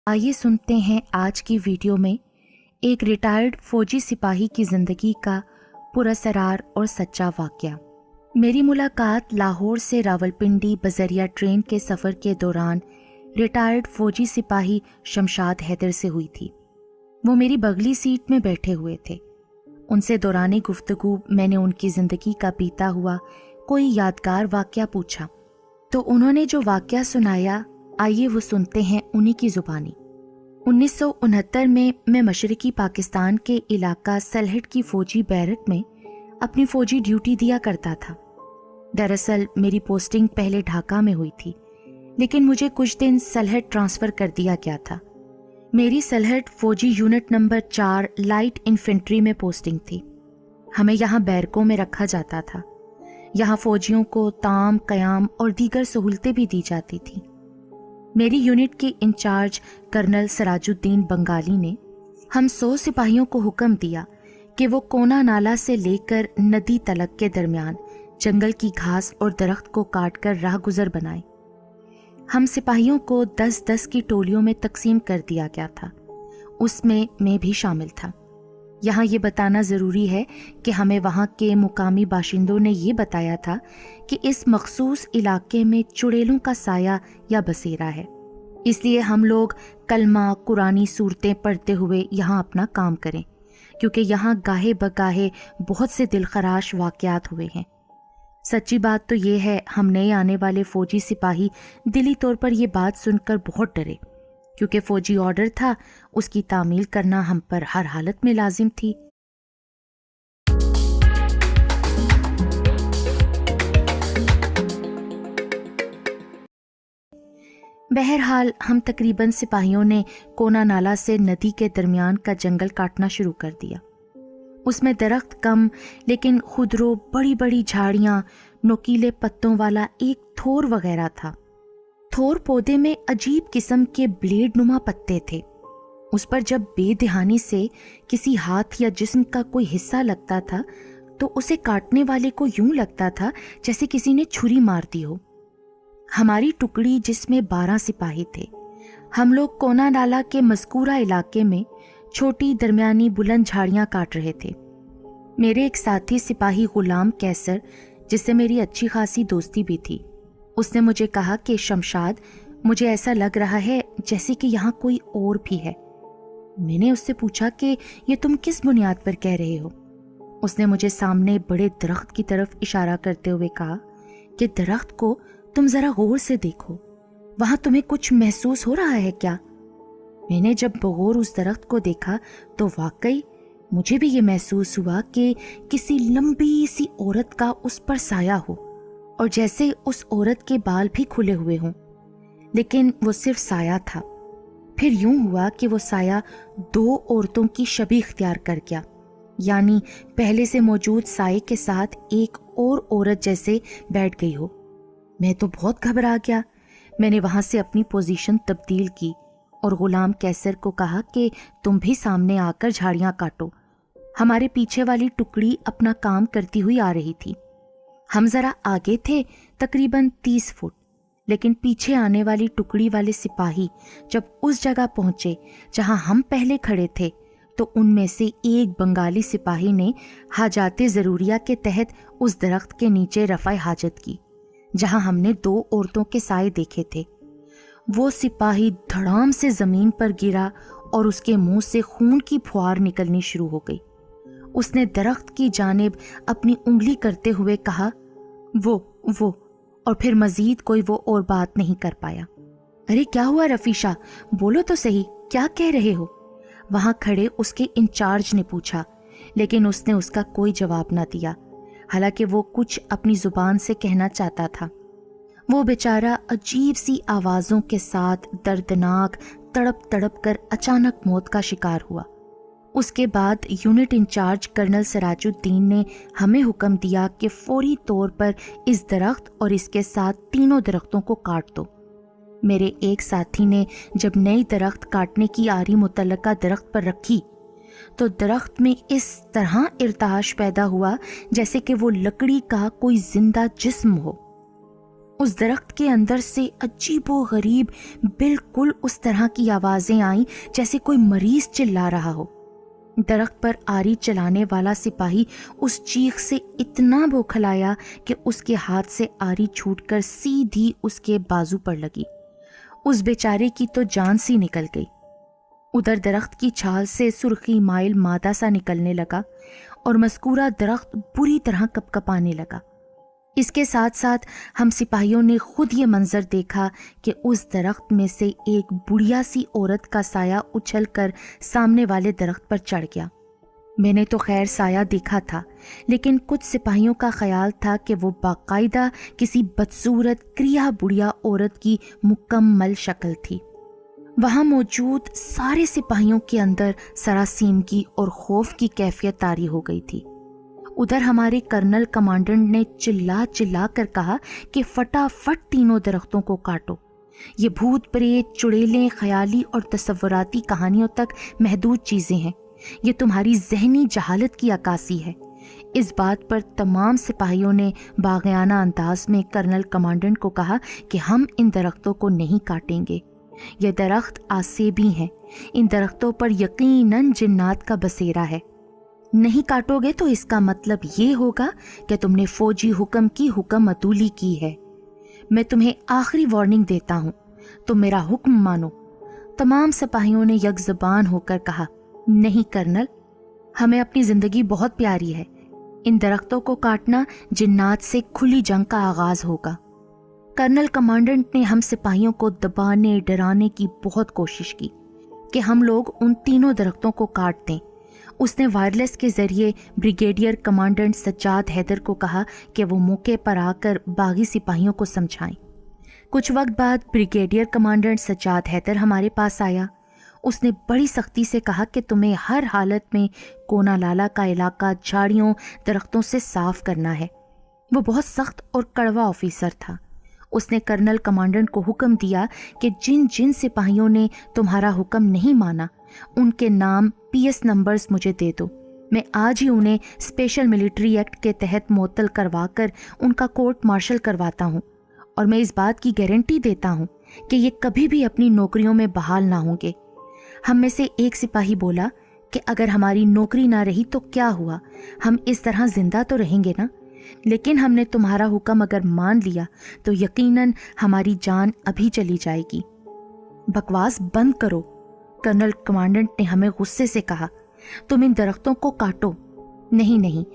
आइए सुनते हैं आज की वीडियो में एक रिटायर्ड फौजी सिपाही की ज़िंदगी का पुरअसरार और सच्चा वाक़या। मेरी मुलाकात लाहौर से रावलपिंडी बजरिया ट्रेन के सफ़र के दौरान रिटायर्ड फौजी सिपाही शमशाद हैदर से हुई थी। वो मेरी बगली सीट में बैठे हुए थे। उनसे दौरान गुफ्तगू मैंने उनकी ज़िंदगी का बीता हुआ कोई यादगार वाक़या पूछा तो उन्होंने जो वाक़या सुनाया, आइए वो सुनते हैं उन्हीं की ज़ुबानी। 1969 में मैं मशरकी पाकिस्तान के इलाका सलहट की फ़ौजी बैरक में अपनी फ़ौजी ड्यूटी दिया करता था। दरअसल मेरी पोस्टिंग पहले ढाका में हुई थी, लेकिन मुझे कुछ दिन सलहट ट्रांसफ़र कर दिया गया था। मेरी सलहट फ़ौजी यूनिट नंबर 4 लाइट इन्फेंट्री में पोस्टिंग थी। हमें यहाँ बैरकों में रखा जाता था। यहाँ फ़ौजियों को ताम, क़याम और दीगर सहूलतें भी दी जाती थी। मेरी यूनिट के इंचार्ज कर्नल सराजुद्दीन बंगाली ने हम 100 सिपाहियों को हुक्म दिया कि वो कोना नाला से लेकर नदी तलक के दरमियान जंगल की घास और दरख्त को काटकर राह गुजर बनाएं। हम सिपाहियों को 10-10 की टोलियों में तकसीम कर दिया गया था। उसमें मैं भी शामिल था। यहाँ ये बताना ज़रूरी है कि हमें वहाँ के मुकामी बाशिंदों ने ये बताया था कि इस मखसूस इलाके में चुड़ैलों का साया या बसेरा है, इसलिए हम लोग कलमा कुरानी सूरतें पढ़ते हुए यहाँ अपना काम करें, क्योंकि यहाँ गाहे बगाहे बहुत से दिलखराश वाक़यात हुए हैं। सच्ची बात तो ये है, हम नए आने वाले फ़ौजी सिपाही दिली तौर पर ये बात सुनकर बहुत डरे, क्योंकि फ़ौजी ऑर्डर था, उसकी तामील करना हम पर हर हालत में लाजिम थी। बहरहाल हम तकरीबन सिपाहियों ने कोना नाला से नदी के दरमियान का जंगल काटना शुरू कर दिया। उसमें दरख्त कम, लेकिन खुदरो बड़ी बड़ी झाड़ियाँ, नोकीले पत्तों वाला एक थोर वगैरह था। थोर पौधे में अजीब किस्म के ब्लेड नुमा पत्ते थे। उस पर जब बेध्यानी से किसी हाथ या जिस्म का कोई हिस्सा लगता था तो उसे काटने वाले को यूं लगता था जैसे किसी ने छुरी मार दी हो। हमारी टुकड़ी, जिसमें 12 सिपाही थे, हम लोग कोना नाला के मज़कूरा इलाके में छोटी दरमियानी बुलंद झाड़ियाँ काट रहे थे। मेरे एक साथी सिपाही गुलाम कैसर, जिससे मेरी अच्छी खासी दोस्ती भी थी, उसने मुझे कहा कि शमशाद, मुझे ऐसा लग रहा है जैसे कि यहाँ कोई और भी है। मैंने उससे पूछा कि ये तुम किस बुनियाद पर कह रहे हो? उसने मुझे सामने बड़े दरख्त की तरफ इशारा करते हुए कहा कि दरख्त को तुम ज़रा गौर से देखो, वहाँ तुम्हें कुछ महसूस हो रहा है क्या? मैंने जब बगौर उस दरख्त को देखा तो वाकई मुझे भी ये महसूस हुआ कि किसी लंबी सी औरत का उस पर साया हो, और जैसे उस औरत के बाल भी खुले हुए हों, लेकिन वो सिर्फ साया था। फिर यूं हुआ कि वो साया 2 औरतों की शबीह इख्तियार कर गया, यानी पहले से मौजूद साये के साथ एक और औरत जैसे बैठ गई हो। मैं तो बहुत घबरा गया। मैंने वहां से अपनी पोजीशन तब्दील की और गुलाम कैसर को कहा कि तुम भी सामने आकर झाड़ियां काटो। हमारे पीछे वाली टुकड़ी अपना काम करती हुई आ रही थी। हम ज़रा आगे थे, तकरीबन 30 फुट, लेकिन पीछे आने वाली टुकड़ी वाले सिपाही जब उस जगह पहुंचे जहां हम पहले खड़े थे, तो उनमें से एक बंगाली सिपाही ने हाजाते ज़रूरिया के तहत उस दरख्त के नीचे रफ़ाए हाजत की, जहां हमने 2 औरतों के साए देखे थे। वो सिपाही धड़ाम से ज़मीन पर गिरा और उसके मुंह से खून की फुहार निकलनी शुरू हो गई। उसने दरख्त की जानिब अपनी उंगली करते हुए कहा, वो, और फिर मजीद कोई वो और बात नहीं कर पाया। अरे क्या हुआ रफीशा, बोलो तो सही, क्या कह रहे हो? वहां खड़े उसके इंचार्ज ने पूछा, लेकिन उसने उसका कोई जवाब ना दिया, हालांकि वो कुछ अपनी जुबान से कहना चाहता था। वो बेचारा अजीब सी आवाज़ों के साथ दर्दनाक तड़प तड़प कर अचानक मौत का शिकार हुआ। उसके बाद यूनिट इंचार्ज कर्नल सराजुद्दीन ने हमें हुक्म दिया कि फौरी तौर पर इस दरख्त और इसके साथ 3 दरख्तों को काट दो। मेरे एक साथी ने जब नई दरख्त काटने की आरी मुतल्लका दरख्त पर रखी तो दरख्त में इस तरह इर्ताश पैदा हुआ जैसे कि वो लकड़ी का कोई जिंदा जिस्म हो। उस दरख्त के अंदर से अजीबो गरीब बिल्कुल उस तरह की आवाजें आईं जैसे कोई मरीज चिल्ला रहा हो। दरख्त पर आरी चलाने वाला सिपाही उस चीख से इतना बौखलाया कि उसके हाथ से आरी छूटकर सीधी उसके बाजू पर लगी। उस बेचारे की तो जान सी निकल गई। उधर दरख्त की छाल से सुर्खी माइल मादा सा निकलने लगा और मस्कूरा दरख्त बुरी तरह कपकपाने लगा। इसके साथ साथ हम सिपाहियों ने खुद ये मंजर देखा कि उस दरख्त में से एक बुढ़िया सी औरत का साया उछलकर सामने वाले दरख्त पर चढ़ गया। मैंने तो खैर साया देखा था, लेकिन कुछ सिपाहियों का ख्याल था कि वो बाकायदा किसी बदसूरत क्रिया बुढ़िया औरत की मुकम्मल शक्ल थी। वहाँ मौजूद सारे सिपाहियों के अंदर सरासीमगी और खौफ की कैफियत तारी हो गई थी। उधर हमारे कर्नल कमांडेंट ने चिल्ला चिल्ला कर कहा कि फटाफट तीनों दरख्तों को काटो। ये भूत प्रेत, चुड़ैलें, ख्याली और तसव्वुराती कहानियों तक महदूद चीज़ें हैं। ये तुम्हारी जहनी जहालत की अक्कासी है। इस बात पर तमाम सिपाहियों ने बाग़ियाना अंदाज में कर्नल कमांडेंट को कहा कि हम इन दरख्तों को नहीं काटेंगे। ये दरख्त आसेबी हैं। इन दरख्तों पर यकीनन जिन्नात का बसेरा है। नहीं काटोगे तो इसका मतलब ये होगा कि तुमने फौजी हुक्म की हुक्म अतूली की है। मैं तुम्हें आखिरी वार्निंग देता हूँ, तुम मेरा हुक्म मानो। तमाम सिपाहियों ने यक ज़बान होकर कहा, नहीं कर्नल, हमें अपनी ज़िंदगी बहुत प्यारी है। इन दरख्तों को काटना जिन्नात से खुली जंग का आगाज़ होगा। कर्नल कमांडेंट ने हम सिपाहियों को दबाने डराने की बहुत कोशिश की कि हम लोग उन तीनों दरख्तों को काट दें। उसने वायरलेस के जरिए ब्रिगेडियर कमांडेंट सज्जाद हैदर को कहा कि वो मौके पर आकर बागी सिपाहियों को समझाएं। कुछ वक्त बाद ब्रिगेडियर कमांडेंट सज्जाद हैदर हमारे पास आया। उसने बड़ी सख्ती से कहा कि तुम्हें हर हालत में कोना लाला का इलाका झाड़ियों दरख्तों से साफ करना है। वो बहुत सख्त और कड़वा ऑफिसर था। उसने कर्नल कमांडेंट को हुक्म दिया कि जिन जिन सिपाहियों ने तुम्हारा हुक्म नहीं माना उनके नाम पीएस नंबर्स मुझे दे दो। मैं आज ही उन्हें स्पेशल मिलिट्री एक्ट के तहत मुअत्तल करवाकर उनका कोर्ट मार्शल करवाता हूँ, और मैं इस बात की गारंटी देता हूँ कि ये कभी भी अपनी नौकरियों में बहाल ना होंगे। हम में से एक सिपाही बोला कि अगर हमारी नौकरी ना रही तो क्या हुआ, हम इस तरह जिंदा तो रहेंगे ना, लेकिन हमने तुम्हारा हुक्म अगर मान लिया तो यकीनन हमारी जान अभी चली जाएगी। बकवास बंद करो, कर्नल कमांडेंट ने हमें गुस्से से कहा। तुम इन दरख्तों को काटो। नहीं नहीं,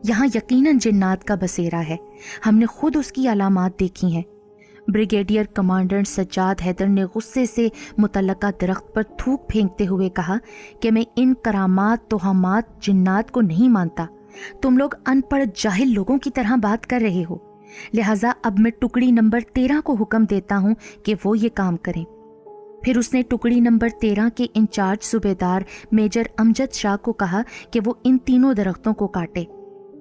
यहाँ यकीनन जिन्नात का बसेरा है, हमने खुद उसकी अलामात देखी हैं। ब्रिगेडियर कमांडेंट सज्जाद हैदर ने गुस्से से मुतल्लका दरख्त पर थूक फेंकते हुए कहा कि मैं इन करामात तोहमात जिन्नात को नहीं मानता। तुम लोग अनपढ़ जाहिल लोगों की तरह बात कर रहे हो, लिहाजा अब मैं टुकड़ी नंबर 13 को हुक्म देता हूँ कि वो ये काम करें। फिर उसने टुकड़ी नंबर 13 के इंचार्ज सूबेदार मेजर अमजद शाह को कहा कि वो इन तीनों दरख्तों को काटे।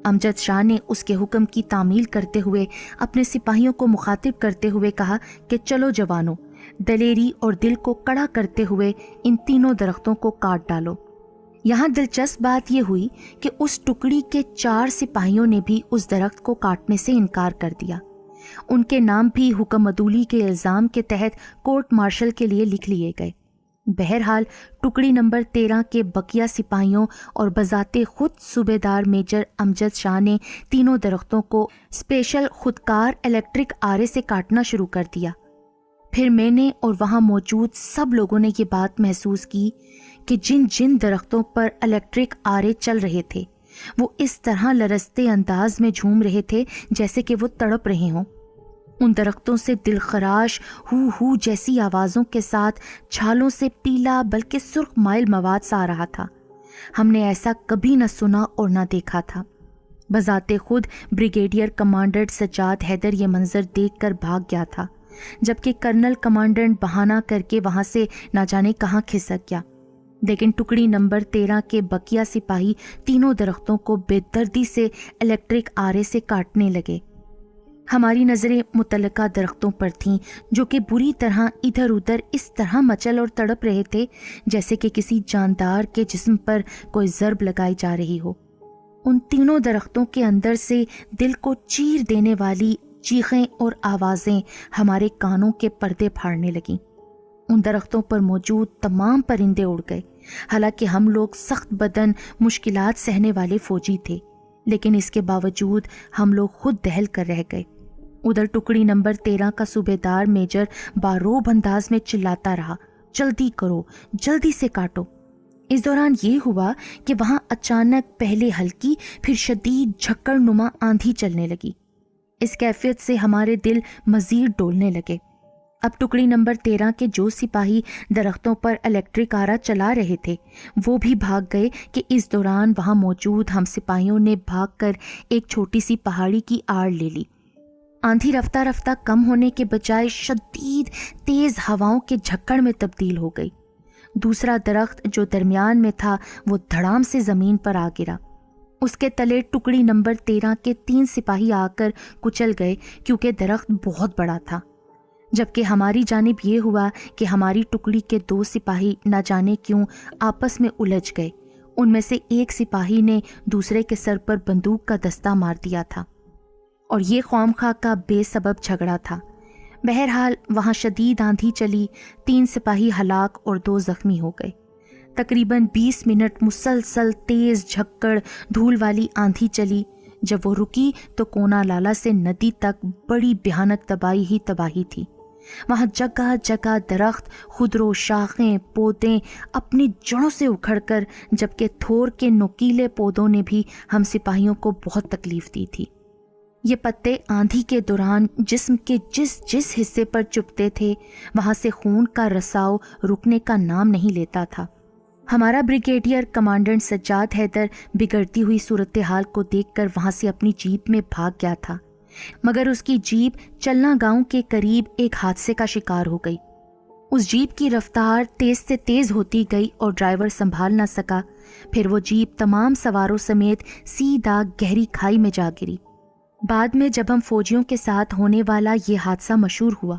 अमजद शाह ने उसके हुक्म की तामील करते हुए अपने सिपाहियों को मुखातिब करते हुए कहा कि चलो जवानों, दलेरी और दिल को कड़ा करते हुए इन तीनों दरख्तों को काट डालो। यहाँ दिलचस्प बात यह हुई कि उस टुकड़ी के 4 सिपाहियों ने भी उस दरख्त को काटने से इनकार कर दिया। उनके नाम भी हुक्म अदूली के इल्ज़ाम के तहत कोर्ट मार्शल के लिए लिख लिए गए। बहरहाल टुकड़ी नंबर 13 के बकिया सिपाहियों और बजाते खुद सूबेदार मेजर अमजद शाह ने तीनों दरख्तों को स्पेशल खुदकार इलेक्ट्रिक आरे से काटना शुरू कर दिया। फिर मैंने और वहाँ मौजूद सब लोगों ने ये बात महसूस की कि जिन जिन दरख्तों पर इलेक्ट्रिक आरे चल रहे थे वो इस तरह लरजते अंदाज में झूम रहे थे जैसे कि वो तड़प रहे हों। उन दरख्तों से दिलखराश हू जैसी आवाज़ों के साथ छालों से पीला बल्कि सुर्ख माइल मवाद सा आ रहा था। हमने ऐसा कभी न सुना और न देखा था। बजाते खुद ब्रिगेडियर कमांडेंट सज्जाद हैदर ये मंजर देखकर भाग गया था, जबकि कर्नल कमांडेंट बहाना करके वहाँ से ना जाने कहाँ खिसक गया। लेकिन टुकड़ी नंबर 13 के बकिया सिपाही तीनों दरख्तों को बेदर्दी से इलेक्ट्रिक आरे से काटने लगे। हमारी नज़रें मुतल्लका दरख्तों पर थीं जो कि बुरी तरह इधर उधर इस तरह मचल और तड़प रहे थे जैसे कि किसी जानदार के जिस्म पर कोई ज़र्ब लगाई जा रही हो। उन तीनों दरख्तों के अंदर से दिल को चीर देने वाली چیخیں اور آوازیں ہمارے کانوں کے پردے پھاڑنے لگیں۔ ان درختوں پر موجود تمام پرندے اڑ گئے۔ حالانکہ ہم لوگ سخت بدن مشکلات سہنے والے فوجی تھے، لیکن اس کے باوجود ہم لوگ خود دہل کر رہ گئے۔ ادھر ٹکڑی نمبر 13 کا صوبیدار میجر باروب انداز میں چلاتا رہا، جلدی کرو، جلدی سے کاٹو۔ اس دوران یہ ہوا کہ وہاں اچانک پہلے ہلکی پھر شدید جھکڑ نما آندھی چلنے لگی۔ اس کیفیت سے ہمارے دل مزید ڈولنے لگے۔ اب ٹکڑی نمبر 13 کے جو سپاہی درختوں پر الیکٹرک آرا چلا رہے تھے وہ بھی بھاگ گئے کہ اس دوران وہاں موجود ہم سپاہیوں نے بھاگ کر ایک چھوٹی سی پہاڑی کی آڑ لے لی۔ آندھی رفتہ رفتہ کم ہونے کے بجائے شدید تیز ہواؤں کے جھکڑ میں تبدیل ہو گئی۔ دوسرا درخت جو درمیان میں تھا وہ دھڑام سے زمین پر آ گرا۔ اس کے تلے ٹکڑی نمبر 13 کے 3 سپاہی آ کر کچل گئے کیونکہ درخت بہت بڑا تھا، جبکہ ہماری جانب یہ ہوا کہ ہماری ٹکڑی کے 2 سپاہی نہ جانے کیوں آپس میں الجھ گئے۔ ان میں سے ایک سپاہی نے دوسرے کے سر پر بندوق کا دستہ مار دیا تھا، اور یہ خواہ کا بے سبب جھگڑا تھا۔ بہرحال وہاں شدید آندھی چلی، 3 سپاہی ہلاک اور 2 زخمی ہو گئے۔ تقریباً 20 منٹ مسلسل تیز جھکڑ دھول والی آندھی چلی۔ جب وہ رکی تو کونا لالا سے ندی تک بڑی بھیانک تباہی ہی تباہی تھی۔ وہاں جگہ جگہ درخت، خودرو، شاخیں، پودے اپنی جڑوں سے اکھڑ کر، جبکہ تھور کے نوکیلے پودوں نے بھی ہم سپاہیوں کو بہت تکلیف دی تھی۔ یہ پتے آندھی کے دوران جسم کے جس حصے پر چپتے تھے وہاں سے خون کا رساؤ رکنے کا نام نہیں لیتا تھا۔ ہمارا بریگیڈیئر کمانڈنٹ سجاد حیدر بگڑتی ہوئی صورتحال کو دیکھ کر وہاں سے اپنی جیپ میں بھاگ گیا تھا، مگر اس کی جیپ چلنا گاؤں کے قریب ایک حادثے کا شکار ہو گئی۔ اس جیپ کی رفتار تیز سے تیز ہوتی گئی اور ڈرائیور سنبھال نہ سکا۔ پھر وہ جیپ تمام سواروں سمیت سیدھا گہری کھائی میں جا گری۔ بعد میں جب ہم فوجیوں کے ساتھ ہونے والا یہ حادثہ مشہور ہوا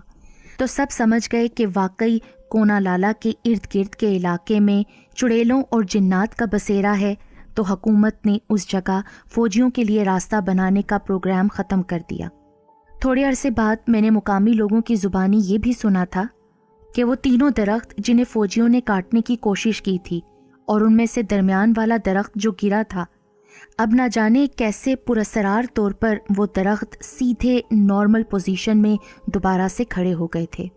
تو سب سمجھ گئے کہ واقعی کونا لالا کے ارد گرد کے علاقے میں چڑیلوں اور جنات کا بسیرا ہے، تو حکومت نے اس جگہ فوجیوں کے لیے راستہ بنانے کا پروگرام ختم کر دیا۔ تھوڑے عرصے بعد میں نے مقامی لوگوں کی زبانی یہ بھی سنا تھا کہ وہ تینوں درخت جنہیں فوجیوں نے کاٹنے کی کوشش کی تھی، اور ان میں سے درمیان والا درخت جو گرا تھا، اب نہ جانے کیسے پراسرار طور پر وہ درخت سیدھے نارمل پوزیشن میں دوبارہ سے کھڑے ہو گئے تھے۔